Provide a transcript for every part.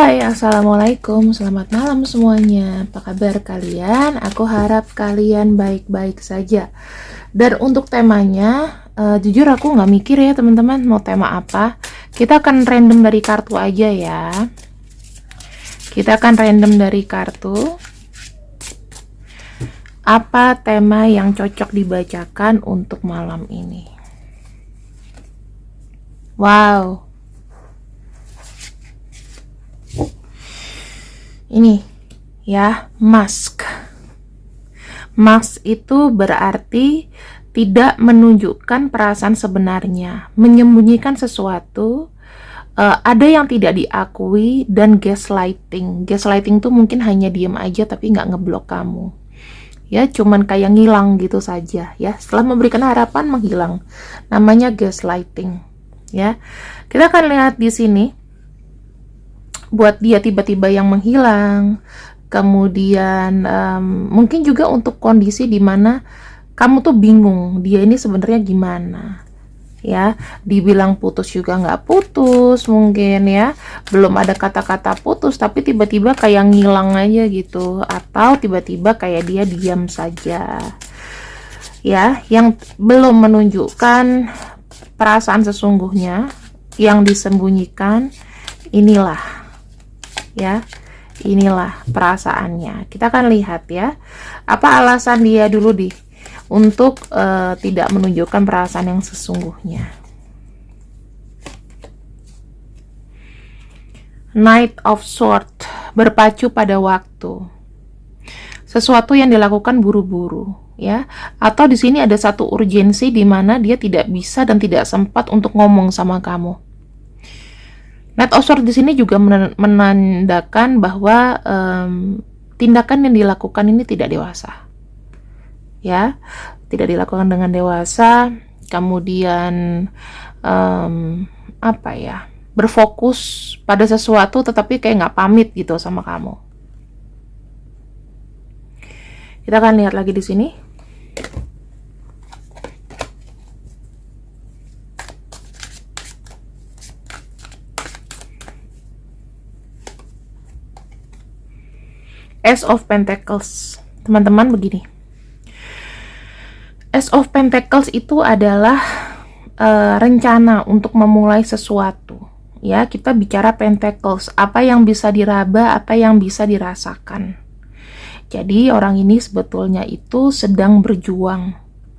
Hai, assalamualaikum, selamat malam semuanya. Apa kabar kalian? Aku harap kalian baik-baik saja. Dan untuk temanya, jujur aku nggak mikir ya teman-teman mau tema apa. Kita akan random dari kartu aja ya. Kita akan random dari kartu. Apa tema yang cocok dibacakan untuk malam ini? Wow. Ini ya, mask. Mask itu berarti tidak menunjukkan perasaan sebenarnya, menyembunyikan sesuatu, ada yang tidak diakui, dan gaslighting. Gaslighting tuh mungkin hanya diem aja tapi nggak ngeblok kamu. Ya, cuman kayak ngilang gitu saja ya. Setelah memberikan harapan menghilang. Namanya gaslighting. Ya. Kita akan lihat di sini buat dia tiba-tiba yang menghilang, kemudian mungkin juga untuk kondisi dimana kamu tuh bingung dia ini sebenarnya gimana ya, dibilang putus juga nggak putus mungkin ya, belum ada kata-kata putus tapi tiba-tiba kayak ngilang aja gitu, atau tiba-tiba kayak dia diam saja ya, yang belum menunjukkan perasaan sesungguhnya yang disembunyikan. Inilah perasaannya. Kita akan lihat ya, apa alasan dia dulu untuk tidak menunjukkan perasaan yang sesungguhnya. Knight of Swords, berpacu pada waktu. Sesuatu yang dilakukan buru-buru ya, atau di sini ada satu urgensi di mana dia tidak bisa dan tidak sempat untuk ngomong sama kamu. Knight of Swords di sini juga menandakan bahwa tindakan yang dilakukan ini tidak dewasa, ya, tidak dilakukan dengan dewasa. Kemudian berfokus pada sesuatu tetapi kayak nggak pamit gitu sama kamu. Kita akan lihat lagi di sini. Ace of Pentacles. Teman-teman begini. Ace of Pentacles itu adalah rencana untuk memulai sesuatu. Ya, kita bicara Pentacles, apa yang bisa diraba, apa yang bisa dirasakan. Jadi orang ini sebetulnya itu sedang berjuang.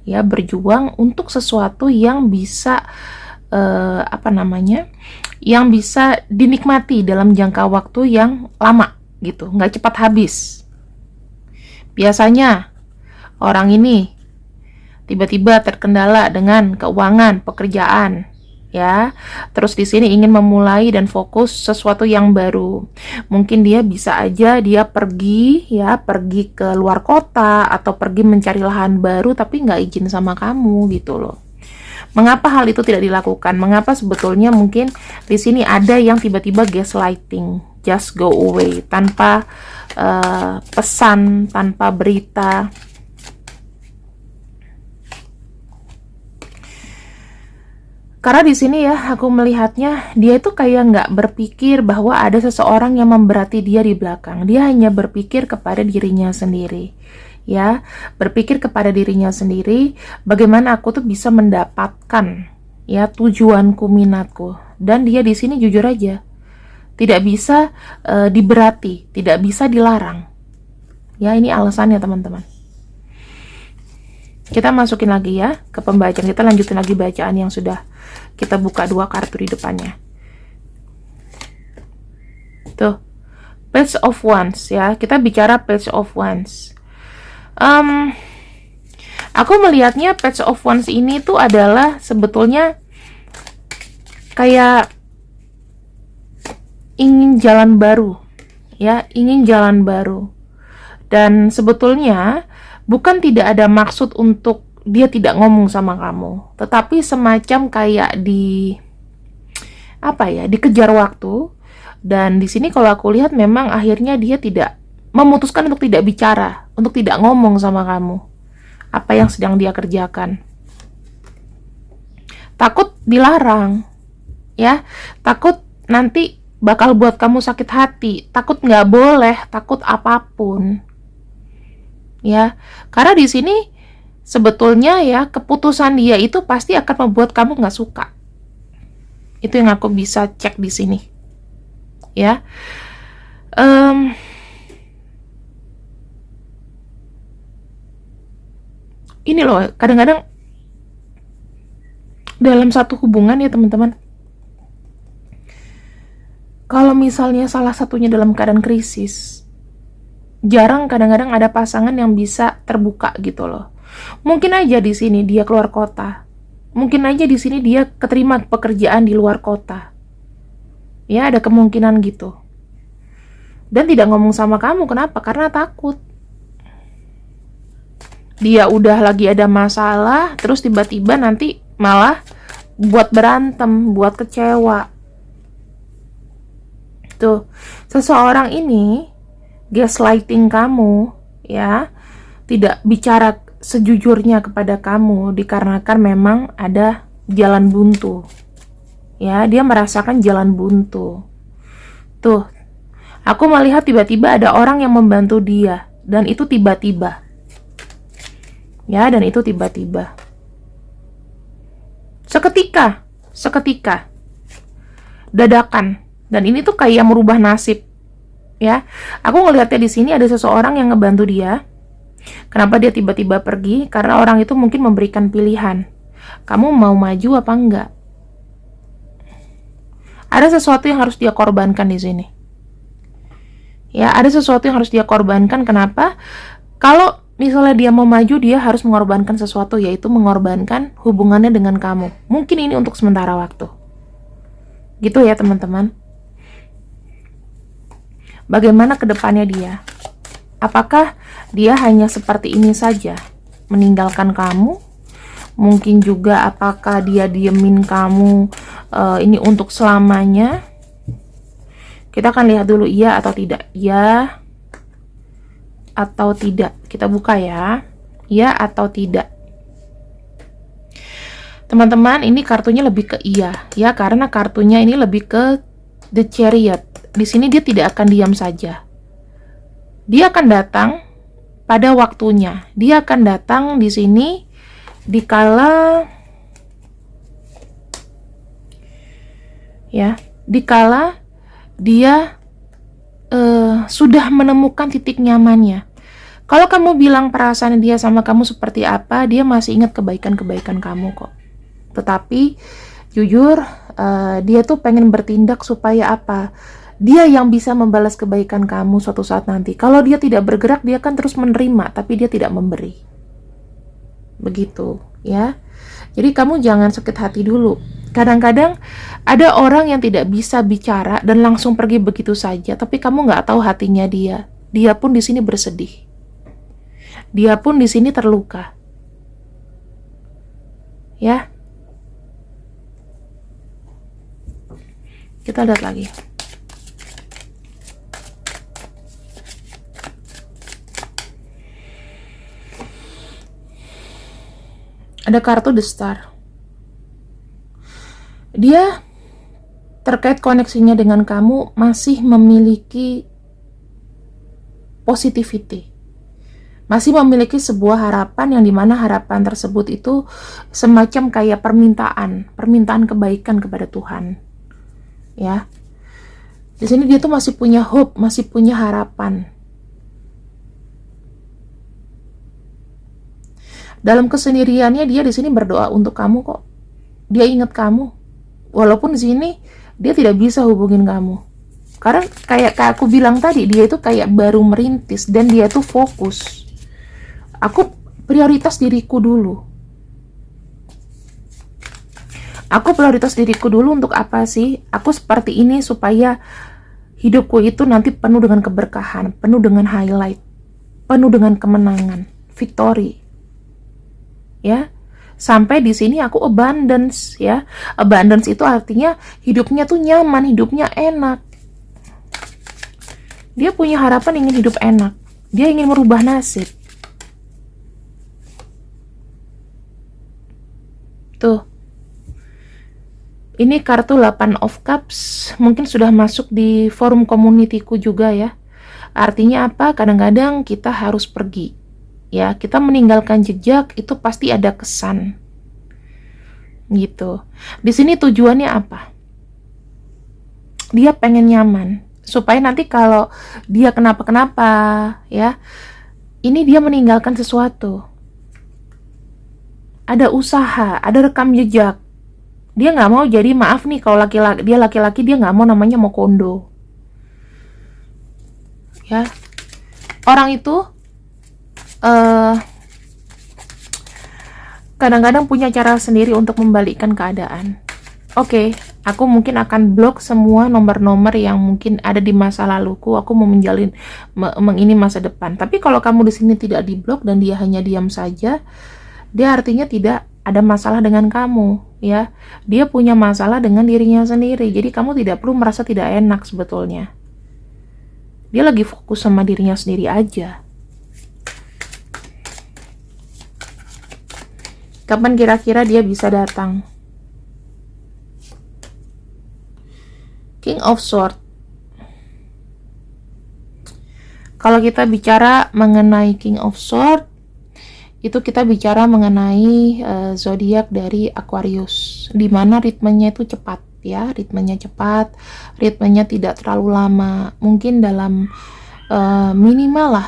Ya, berjuang untuk sesuatu yang bisa yang bisa dinikmati dalam jangka waktu yang lama gitu, nggak cepat habis. Biasanya orang ini tiba-tiba terkendala dengan keuangan, pekerjaan, ya. Terus di sini ingin memulai dan fokus sesuatu yang baru. Mungkin dia bisa aja dia pergi ke luar kota atau pergi mencari lahan baru tapi nggak izin sama kamu gitu loh. Mengapa hal itu tidak dilakukan? Mengapa sebetulnya mungkin di sini ada yang tiba-tiba gaslighting, just go away, tanpa pesan, tanpa berita. Karena di sini ya, aku melihatnya dia itu kayak nggak berpikir bahwa ada seseorang yang memberati dia di belakang. Dia hanya berpikir kepada dirinya sendiri. Ya, berpikir kepada dirinya sendiri, bagaimana aku tuh bisa mendapatkan ya tujuanku, minatku. Dan dia di sini jujur aja, tidak bisa diberati, tidak bisa dilarang. Ya, ini alasannya teman-teman. Kita masukin lagi ya ke pembacaan. Kita lanjutin lagi bacaan yang sudah kita buka 2 kartu di depannya. Tuh, Page of Wands ya. Kita bicara Page of Wands. Aku melihatnya Page of Wands ini tuh adalah sebetulnya kayak ingin jalan baru, ya, ingin jalan baru. Dan sebetulnya bukan tidak ada maksud untuk dia tidak ngomong sama kamu, tetapi semacam kayak dikejar waktu. Dan di sini kalau aku lihat memang akhirnya dia tidak memutuskan untuk tidak bicara, untuk tidak ngomong sama kamu apa yang sedang dia kerjakan. Takut dilarang, ya, takut nanti bakal buat kamu sakit hati, takut nggak boleh, takut apapun. Ya, karena di sini sebetulnya ya keputusan dia itu pasti akan membuat kamu nggak suka. Itu yang aku bisa cek di sini. Ya, ini loh, kadang-kadang dalam satu hubungan ya teman-teman, kalau misalnya salah satunya dalam keadaan krisis, jarang kadang-kadang ada pasangan yang bisa terbuka gitu loh. Mungkin aja di sini dia keluar kota, mungkin aja di sini dia keterima pekerjaan di luar kota. Ya, ada kemungkinan gitu. Dan tidak ngomong sama kamu, kenapa? Karena takut. Dia udah lagi ada masalah, terus tiba-tiba nanti malah buat berantem, buat kecewa. Tuh, seseorang ini gaslighting kamu, ya, tidak bicara sejujurnya kepada kamu dikarenakan memang ada jalan buntu. Ya, dia merasakan jalan buntu. Tuh, aku melihat tiba-tiba ada orang yang membantu dia, dan itu tiba-tiba. Ya, dan itu tiba-tiba. Seketika. Dadakan. Dan ini tuh kayak merubah nasib. Ya, aku ngelihatnya di sini ada seseorang yang ngebantu dia. Kenapa dia tiba-tiba pergi? Karena orang itu mungkin memberikan pilihan. Kamu mau maju apa enggak? Ada sesuatu yang harus dia korbankan di sini. Ya, ada sesuatu yang harus dia korbankan. Kenapa? Kalau misalnya dia mau maju, dia harus mengorbankan sesuatu, yaitu mengorbankan hubungannya dengan kamu. Mungkin ini untuk sementara waktu. Gitu ya teman-teman. Bagaimana kedepannya dia? Apakah dia hanya seperti ini saja, meninggalkan kamu? Mungkin juga apakah dia diemin kamu ini untuk selamanya? Kita akan lihat dulu iya atau tidak. Iya atau tidak. Kita buka ya. Iya atau tidak. Teman-teman, ini kartunya lebih ke iya, ya, karena kartunya ini lebih ke The Chariot. Di sini dia tidak akan diam saja. Dia akan datang pada waktunya. Dia akan datang di sini dikala dia sudah menemukan titik nyamannya. Kalau kamu bilang perasaan dia sama kamu seperti apa, dia masih ingat kebaikan-kebaikan kamu kok. Tetapi jujur, dia tuh pengen bertindak supaya apa? Dia yang bisa membalas kebaikan kamu suatu saat nanti. Kalau dia tidak bergerak, dia akan terus menerima, tapi dia tidak memberi. Begitu, ya. Jadi kamu jangan sakit hati dulu. Kadang-kadang ada orang yang tidak bisa bicara dan langsung pergi begitu saja, tapi kamu nggak tahu hatinya dia. Dia pun di sini bersedih. Dia pun di sini terluka. Ya. Kita lihat lagi. Ada kartu The Star. Dia terkait koneksinya dengan kamu masih memiliki positivity. Masih memiliki sebuah harapan yang dimana harapan tersebut itu semacam kayak permintaan kebaikan kepada Tuhan. Ya. Di sini dia tuh masih punya hope, masih punya harapan. Dalam kesendiriannya dia di sini berdoa untuk kamu kok. Dia ingat kamu. Walaupun di sini dia tidak bisa hubungin kamu. Karena kayak aku bilang tadi, dia itu kayak baru merintis dan dia tuh fokus. Aku prioritas diriku dulu. Aku prioritas diriku dulu untuk apa sih? Aku seperti ini supaya hidupku itu nanti penuh dengan keberkahan, penuh dengan highlight, penuh dengan kemenangan, victory. Ya. Sampai di sini aku abundance, ya. Abundance itu artinya hidupnya tuh nyaman, hidupnya enak. Dia punya harapan ingin hidup enak. Dia ingin merubah nasib. Tuh. Ini kartu 8 of Cups, mungkin sudah masuk di forum communityku juga ya. Artinya apa? Kadang-kadang kita harus pergi. Ya, kita meninggalkan jejak itu pasti ada kesan. Gitu. Di sini tujuannya apa? Dia pengen nyaman supaya nanti kalau dia kenapa-kenapa ya, ini dia meninggalkan sesuatu. Ada usaha, ada rekam jejak. Dia nggak mau jadi, maaf nih, kalau laki-laki dia nggak mau namanya mau kondo. Ya, orang itu kadang-kadang punya cara sendiri untuk membalikkan keadaan. Oke, aku mungkin akan blok semua nomor-nomor yang mungkin ada di masa laluku. Aku mau ini masa depan. Tapi kalau kamu di sini tidak diblok dan dia hanya diam saja, dia artinya tidak ada masalah dengan kamu, ya. Dia punya masalah dengan dirinya sendiri. Jadi kamu tidak perlu merasa tidak enak sebetulnya. Dia lagi fokus sama dirinya sendiri aja. Kapan kira-kira dia bisa datang? King of Swords. Kalau kita bicara mengenai King of Swords, itu kita bicara mengenai zodiak dari Aquarius, di mana ritmenya itu cepat ya, ritmenya cepat, ritmenya tidak terlalu lama, mungkin dalam minimal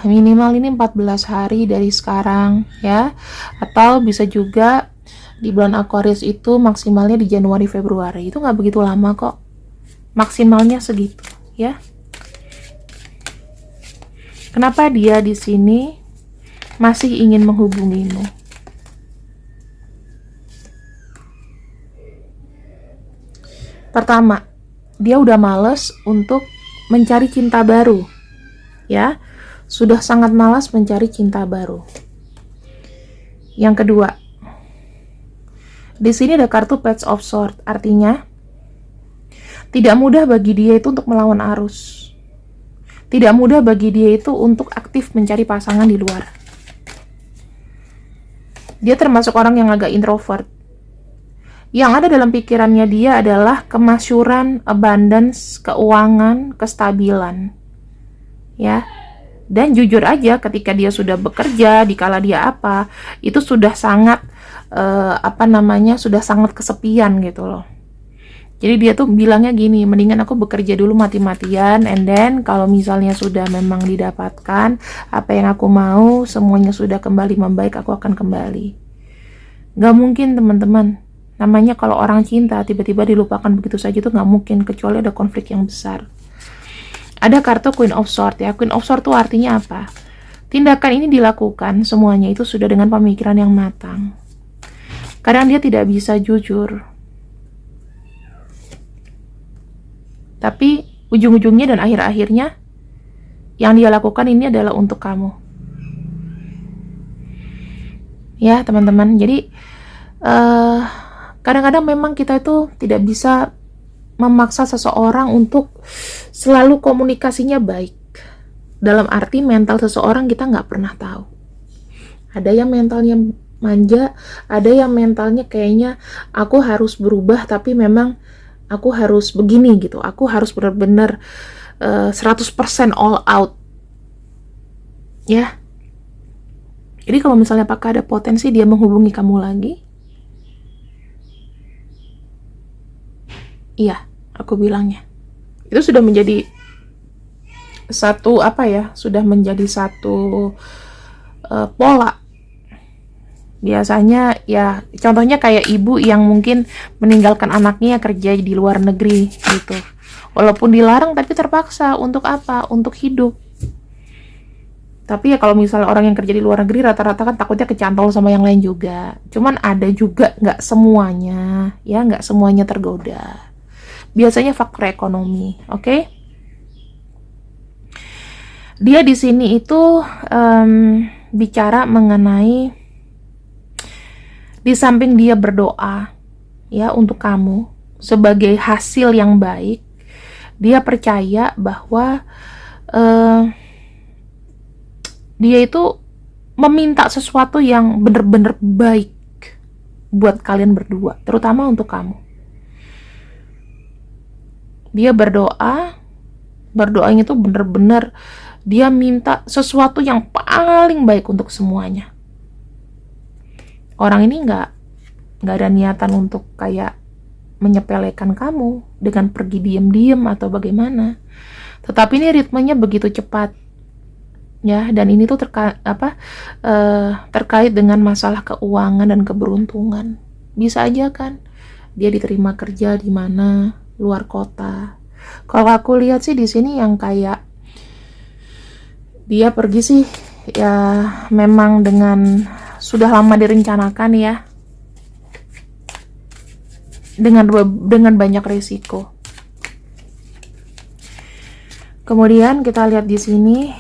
ini 14 hari dari sekarang ya, atau bisa juga di bulan Aquarius itu maksimalnya di Januari Februari, itu nggak begitu lama kok, maksimalnya segitu ya. Kenapa dia di sini masih ingin menghubungimu? Pertama, dia udah males untuk mencari cinta baru. Ya, sudah sangat malas mencari cinta baru. Yang kedua, di sini ada kartu Page of Swords, artinya tidak mudah bagi dia itu untuk melawan arus. Tidak mudah bagi dia itu untuk aktif mencari pasangan di luar. Dia termasuk orang yang agak introvert. Yang ada dalam pikirannya dia adalah kemasyuran, abundance, keuangan, kestabilan. Ya. Dan jujur aja, ketika dia sudah bekerja, dikala dia apa, itu sudah sangat sudah sangat kesepian gitu loh. Jadi dia tuh bilangnya gini, mendingan aku bekerja dulu mati-matian, and then kalau misalnya sudah memang didapatkan apa yang aku mau, semuanya sudah kembali membaik, aku akan kembali. Gak mungkin teman-teman, namanya kalau orang cinta tiba-tiba dilupakan begitu saja itu gak mungkin, kecuali ada konflik yang besar. Ada kartu Queen of Swords ya. Queen of Swords itu artinya apa? Tindakan ini dilakukan semuanya itu sudah dengan pemikiran yang matang. Kadang dia tidak bisa jujur, tapi ujung-ujungnya dan akhir-akhirnya yang dia lakukan ini adalah untuk kamu. Ya teman-teman, jadi kadang-kadang memang kita itu tidak bisa memaksa seseorang untuk selalu komunikasinya baik. Dalam arti mental seseorang kita nggak pernah tahu. Ada yang mentalnya manja, ada yang mentalnya kayaknya aku harus berubah, tapi memang aku harus begini gitu, aku harus benar-benar 100% all out ya. Jadi kalau misalnya apakah ada potensi dia menghubungi kamu lagi? Iya, aku bilangnya itu sudah menjadi satu sudah menjadi satu pola. Biasanya ya contohnya kayak ibu yang mungkin meninggalkan anaknya kerja di luar negeri gitu, walaupun dilarang tapi terpaksa. Untuk apa? Untuk hidup. Tapi ya kalau misalnya orang yang kerja di luar negeri rata-rata kan takutnya kecantol sama yang lain juga. Cuman ada juga, nggak semuanya ya, nggak semuanya tergoda. Biasanya faktor ekonomi, oke? Dia di sini itu bicara mengenai, di samping dia berdoa ya untuk kamu sebagai hasil yang baik, dia percaya bahwa dia itu meminta sesuatu yang benar-benar baik buat kalian berdua, terutama untuk kamu. Dia berdoanya tuh bener-bener dia minta sesuatu yang paling baik untuk semuanya. Orang ini nggak ada niatan untuk kayak menyepelekan kamu dengan pergi diam-diam atau bagaimana. Tetapi ini ritmenya begitu cepat, ya. Dan ini tuh terkait dengan masalah keuangan dan keberuntungan. Bisa aja kan dia diterima kerja di mana, luar kota. Kalau aku lihat sih di sini yang kayak dia pergi sih ya memang dengan sudah lama direncanakan ya, dengan banyak risiko. Kemudian kita lihat di sini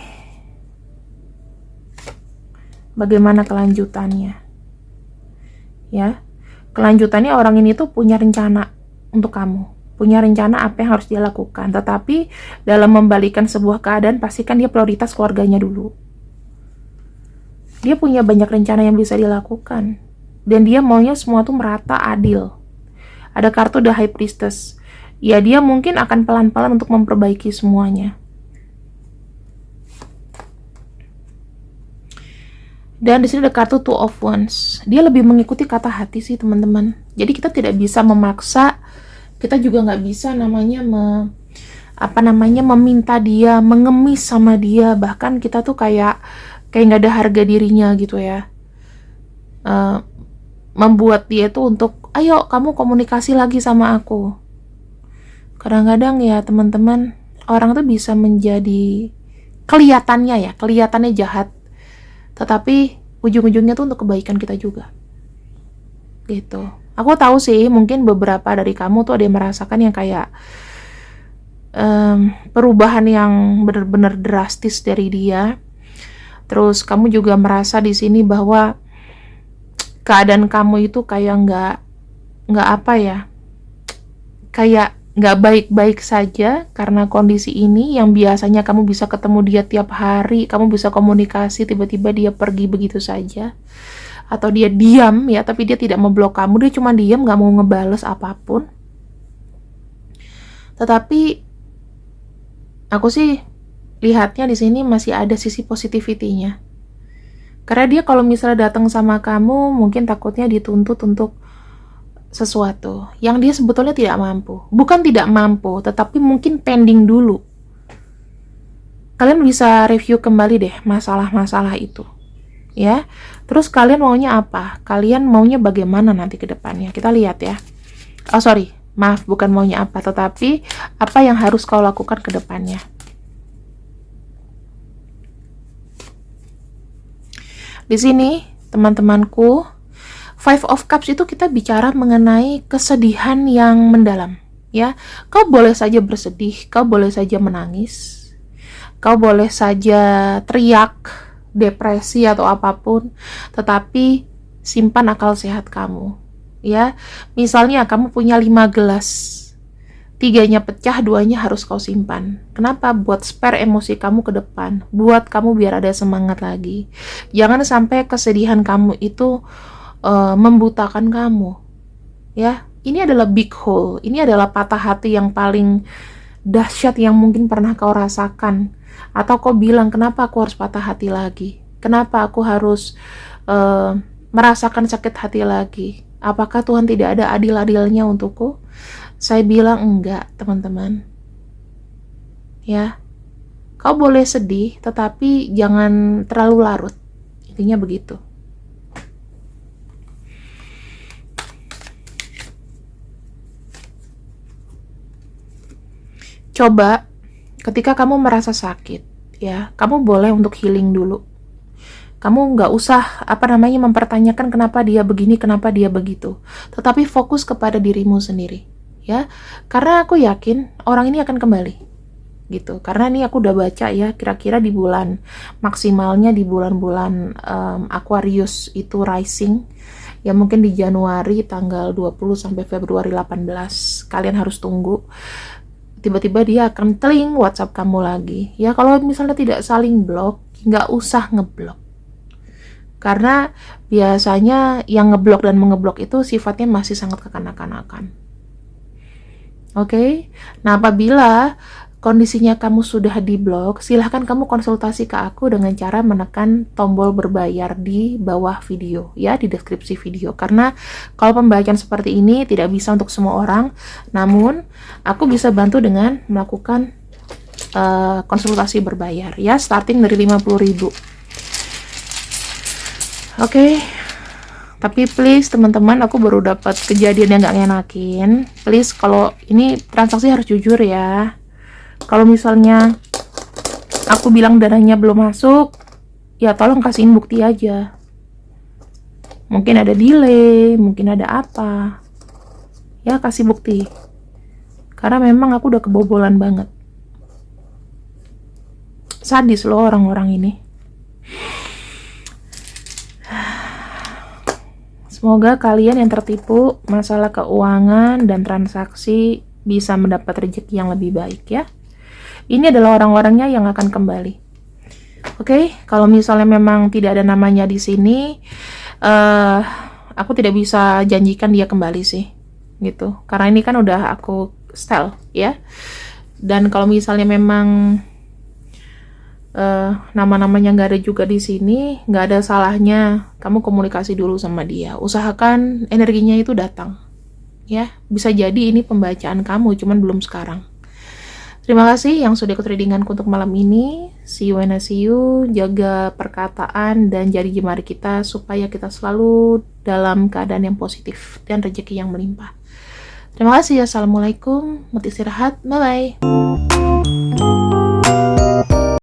bagaimana kelanjutannya. Ya. Kelanjutannya orang ini tuh punya rencana untuk kamu. Punya rencana apa yang harus dia lakukan. Tetapi dalam membalikan sebuah keadaan pastikan dia prioritas keluarganya dulu. Dia punya banyak rencana yang bisa dilakukan. Dan dia maunya semua tuh merata, adil. Ada kartu The High Priestess. Ya dia mungkin akan pelan-pelan untuk memperbaiki semuanya. Dan di sini ada kartu Two of Wands. Dia lebih mengikuti kata hati sih teman-teman. Jadi kita tidak bisa memaksa. Kita juga nggak bisa meminta dia, mengemis sama dia. Bahkan kita tuh kayak nggak ada harga dirinya gitu ya. Membuat dia tuh untuk, ayo kamu komunikasi lagi sama aku. Kadang-kadang ya teman-teman, orang tuh bisa menjadi kelihatannya jahat. Tetapi ujung-ujungnya tuh untuk kebaikan kita juga. Gitu. Aku tahu sih mungkin beberapa dari kamu tuh ada yang merasakan yang kayak perubahan yang benar-benar drastis dari dia. Terus kamu juga merasa di sini bahwa keadaan kamu itu kayak kayak nggak baik-baik saja karena kondisi ini yang biasanya kamu bisa ketemu dia tiap hari, kamu bisa komunikasi, tiba-tiba dia pergi begitu saja. Atau dia diam ya, tapi dia tidak memblok kamu, dia cuma diam, nggak mau ngebales apapun. Tetapi aku sih lihatnya di sini masih ada sisi positivity-nya. Karena dia kalau misalnya datang sama kamu, mungkin takutnya dituntut untuk sesuatu yang dia sebetulnya tidak mampu. Bukan tidak mampu, tetapi mungkin pending dulu. Kalian bisa review kembali deh masalah-masalah itu. Ya. Terus kalian maunya apa? Kalian maunya bagaimana nanti ke depannya? Kita lihat ya. Maaf, bukan maunya apa, tetapi apa yang harus kau lakukan ke depannya. Di sini, teman-temanku, Five of Cups itu kita bicara mengenai kesedihan yang mendalam, ya. Kau boleh saja bersedih, kau boleh saja menangis, kau boleh saja teriak, depresi atau apapun, tetapi simpan akal sehat kamu, ya. Misalnya kamu punya 5 gelas, 3-nya pecah, 2-nya harus kau simpan. Kenapa? Buat spare emosi kamu ke depan, buat kamu biar ada semangat lagi. Jangan sampai kesedihan kamu itu membutakan kamu, ya. Ini adalah big hole, ini adalah patah hati yang paling dahsyat yang mungkin pernah kau rasakan. Atau kau bilang, kenapa aku harus patah hati lagi? Kenapa aku harus merasakan sakit hati lagi? Apakah Tuhan tidak ada adil-adilnya untukku? Saya bilang enggak, teman-teman. Ya, kau boleh sedih, tetapi jangan terlalu larut. Intinya begitu. Coba ketika kamu merasa sakit, ya, kamu boleh untuk healing dulu. Kamu nggak usah mempertanyakan kenapa dia begini, kenapa dia begitu. Tetapi fokus kepada dirimu sendiri, ya. Karena aku yakin orang ini akan kembali, gitu. Karena ini aku udah baca ya, kira-kira di bulan maksimalnya di bulan-bulan Aquarius itu rising. Ya mungkin di Januari tanggal 20 sampai Februari 18. Kalian harus tunggu. Tiba-tiba dia akan teling WhatsApp kamu lagi. Ya kalau misalnya tidak saling blok, nggak usah ngeblok. Karena biasanya yang ngeblok dan mengeblok itu sifatnya masih sangat kekanak-kanakan. Oke. Nah, apabila kondisinya kamu sudah diblok, silahkan kamu konsultasi ke aku dengan cara menekan tombol berbayar di bawah video, ya, di deskripsi video. Karena kalau pembacaan seperti ini tidak bisa untuk semua orang, namun aku bisa bantu dengan melakukan konsultasi berbayar, ya, starting dari 50.000. Oke. Tapi please teman-teman, aku baru dapat kejadian yang gak ngenakin. Please, kalau ini transaksi harus jujur ya. Kalau misalnya aku bilang dananya belum masuk, ya tolong kasihin bukti aja. Mungkin ada delay, mungkin ada apa. Ya, kasih bukti. Karena memang aku udah kebobolan banget. Sadis loh orang-orang ini. Semoga kalian yang tertipu masalah keuangan dan transaksi bisa mendapat rezeki yang lebih baik ya. Ini adalah orang-orangnya yang akan kembali. Oke, kalau misalnya memang tidak ada namanya di sini, aku tidak bisa janjikan dia kembali sih, gitu. Karena ini kan udah aku style ya. Dan kalau misalnya memang nama-namanya nggak ada juga di sini, nggak ada salahnya kamu komunikasi dulu sama dia. Usahakan energinya itu datang, ya. Bisa jadi ini pembacaan kamu, cuman belum sekarang. Terima kasih yang sudah ikut readinganku untuk malam ini. See you when I see you. Jaga perkataan dan jari jemari kita supaya kita selalu dalam keadaan yang positif dan rezeki yang melimpah. Terima kasih. Assalamualaikum. Mau istirahat. Bye bye.